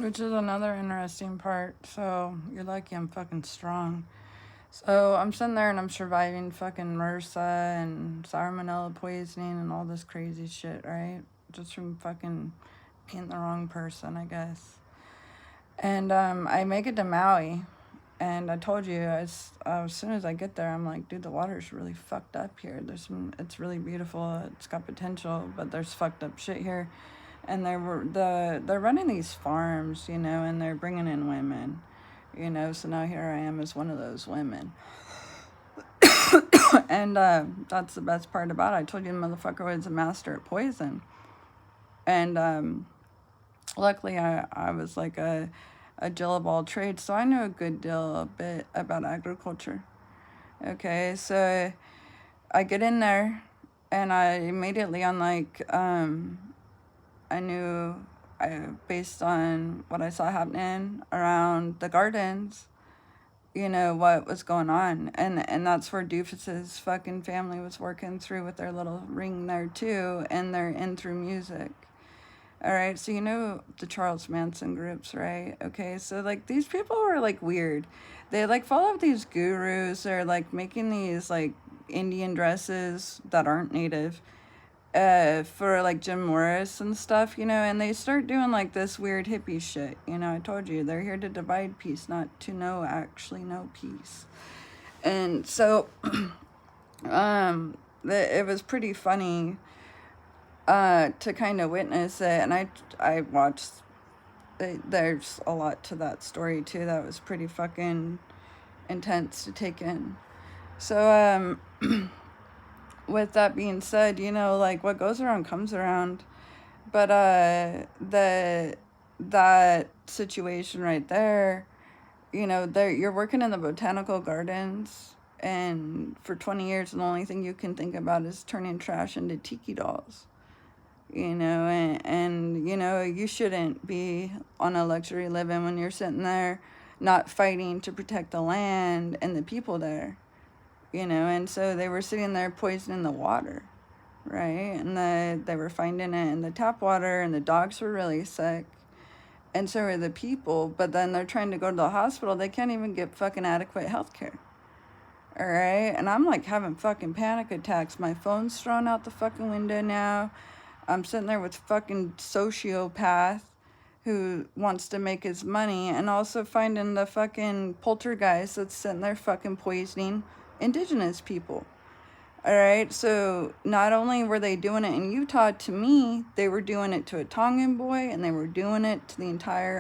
which is another interesting part. So you're lucky I'm fucking strong. So I'm sitting there and I'm surviving fucking MRSA and salmonella poisoning and all this crazy shit, right? Just from fucking being the wrong person, I guess. And I make it to Maui. And I told you, as soon as I get there, I'm like, dude, the water's really fucked up here. It's really beautiful. It's got potential, but there's fucked up shit here. And they're running these farms, and they're bringing in women, So now here I am as one of those women. And that's the best part about it. I told you the motherfucker was a master at poison. And luckily, I was like a Jill of all trades, so I knew a bit about agriculture. Okay, so I get in there, and I immediately, I knew, based on what I saw happening around the gardens, what was going on. And that's where Doofus's fucking family was working through with their little ring there, too, and they're in through music. All right, so the Charles Manson groups, right? Okay, so like these people are like weird. They like follow these gurus. They're like making these like Indian dresses that aren't native, for like Jim Morris and stuff, and they start doing like this weird hippie shit. I told you they're here to divide peace, not to actually know peace. And so, it was pretty funny to kind of witness it, and I watched. There's a lot to that story too. That was pretty fucking intense to take in. So with that being said, like what goes around comes around, but that situation right there, there you're working in the botanical gardens, and for 20 years, and the only thing you can think about is turning trash into tiki dolls. And you shouldn't be on a luxury living when you're sitting there not fighting to protect the land and the people there, and so they were sitting there poisoning the water, right? And they were finding it in the tap water, and the dogs were really sick, and so are the people, but then they're trying to go to the hospital. They can't even get fucking adequate health care. All right, and I'm like having fucking panic attacks. My phone's thrown out the fucking window now. I'm sitting there with fucking sociopath who wants to make his money, and also finding the fucking poltergeist that's sitting there fucking poisoning indigenous people. All right, so not only were they doing it in Utah to me, they were doing it to a Tongan boy, and they were doing it to the entire